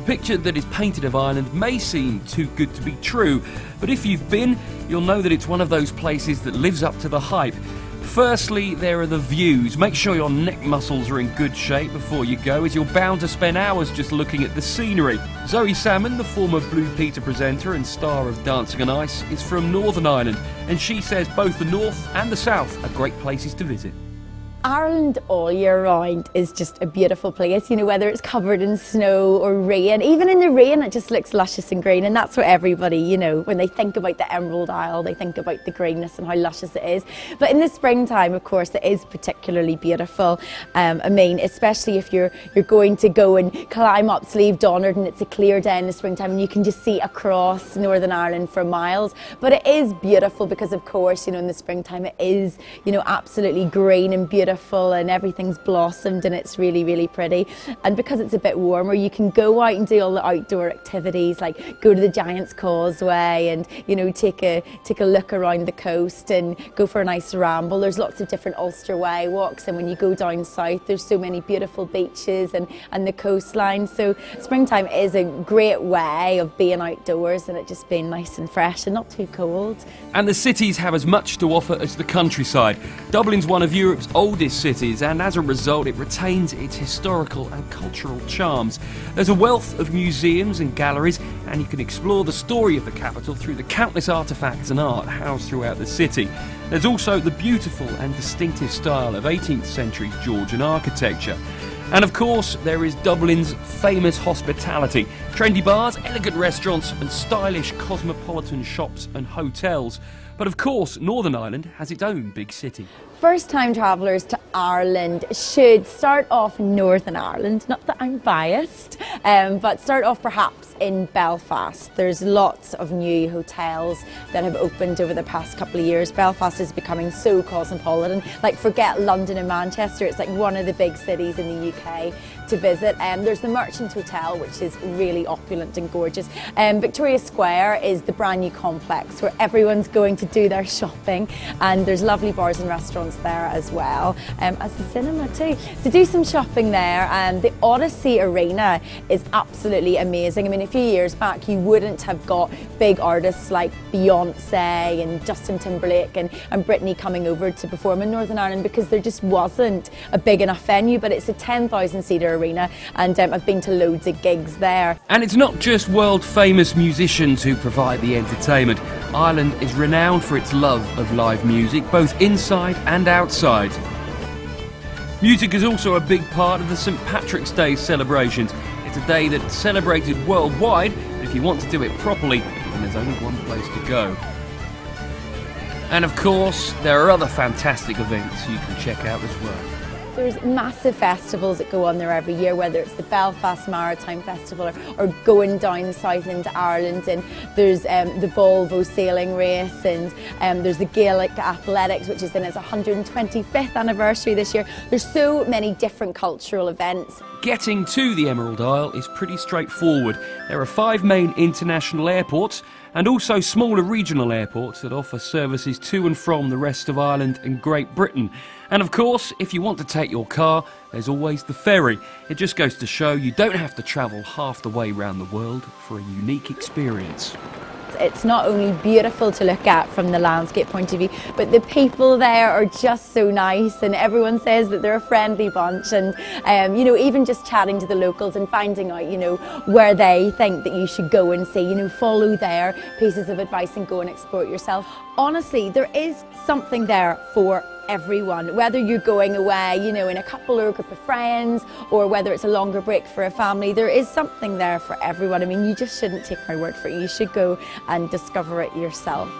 picture that is painted of Ireland may seem too good to be true, but if you've been, you'll know that it's one of those places that lives up to the hype. Firstly, there are the views. Make sure your neck muscles are in good shape before you go, as you're bound to spend hours just looking at the scenery. Zoe Salmon, the former Blue Peter presenter and star of Dancing on Ice, is from Northern Ireland, and she says both the north and the south are great places to visit. Ireland all year round is just a beautiful place, you know, whether it's covered in snow or rain. Even in the rain it just looks luscious and green, and that's what everybody, you know, when they think about the Emerald Isle, they think about the greenness and how luscious it is. But in the springtime, of course, it is particularly beautiful. I mean, especially if you're going to go and climb up Slieve Donard and it's a clear day in the springtime and you can just see across Northern Ireland for miles. But it is beautiful because, of course, you know, in the springtime it is, you know, absolutely green and beautiful, and everything's blossomed and it's really, really pretty. And because it's a bit warmer, you can go out and do all the outdoor activities, like go to the Giant's Causeway and, you know, take a look around the coast and go for a nice ramble. There's lots of different Ulster Way walks, and when you go down south there's so many beautiful beaches and the coastline. So springtime is a great way of being outdoors and it just being nice and fresh and not too cold. And the cities have as much to offer as the countryside. Dublin's one of Europe's oldest cities, and as a result it retains its historical and cultural charms. There's a wealth of museums and galleries, and you can explore the story of the capital through the countless artefacts and art housed throughout the city. There's also the beautiful and distinctive style of 18th century Georgian architecture. And of course, there is Dublin's famous hospitality. Trendy bars, elegant restaurants and stylish cosmopolitan shops and hotels. But of course, Northern Ireland has its own big city. First-time travellers to Ireland should start off in Northern Ireland. Not that I'm biased, but start off perhaps in Belfast. There's lots of new hotels that have opened over the past couple of years. Belfast is becoming so cosmopolitan. Like, forget London and Manchester, it's like one of the big cities in the UK to visit. There's the Merchant Hotel, which is really opulent and gorgeous. Victoria Square is the brand new complex where everyone's going to do their shopping, and there's lovely bars and restaurants there as well, as the cinema too. So do some shopping there. And the Odyssey Arena is absolutely amazing. I mean, a few years back you wouldn't have got big artists like Beyonce and Justin Timberlake and Britney coming over to perform in Northern Ireland because there just wasn't a big enough venue. But it's a 10,000 seater arena, and I've been to loads of gigs there. And it's not just world famous musicians who provide the entertainment. Ireland is renowned for its love of live music, both inside and outside. Music is also a big part of the St Patrick's Day celebrations. It's a day that's celebrated worldwide, but if you want to do it properly, then there's only one place to go. And of course, there are other fantastic events you can check out as well. There's massive festivals that go on there every year, whether it's the Belfast Maritime Festival or going down south into Ireland, and there's the Volvo sailing race, and there's the Gaelic Athletics, which is in its 125th anniversary this year. There's so many different cultural events. Getting to the Emerald Isle is pretty straightforward. There are 5 main international airports and also smaller regional airports that offer services to and from the rest of Ireland and Great Britain. And of course, if you want to take your car, there's always the ferry. It just goes to show you don't have to travel half the way around the world for a unique experience. It's not only beautiful to look at from the landscape point of view, but the people there are just so nice, and everyone says that they're a friendly bunch. And you know, even just chatting to the locals and finding out, you know, where they think that you should go and see, you know, follow their pieces of advice and go and explore it yourself. Honestly, there is something there for everyone, whether you're going away, you know, in a couple or a group of friends, or whether it's a longer break for a family. There is something there for everyone. I mean, you just shouldn't take my word for it. You should go and discover it yourself.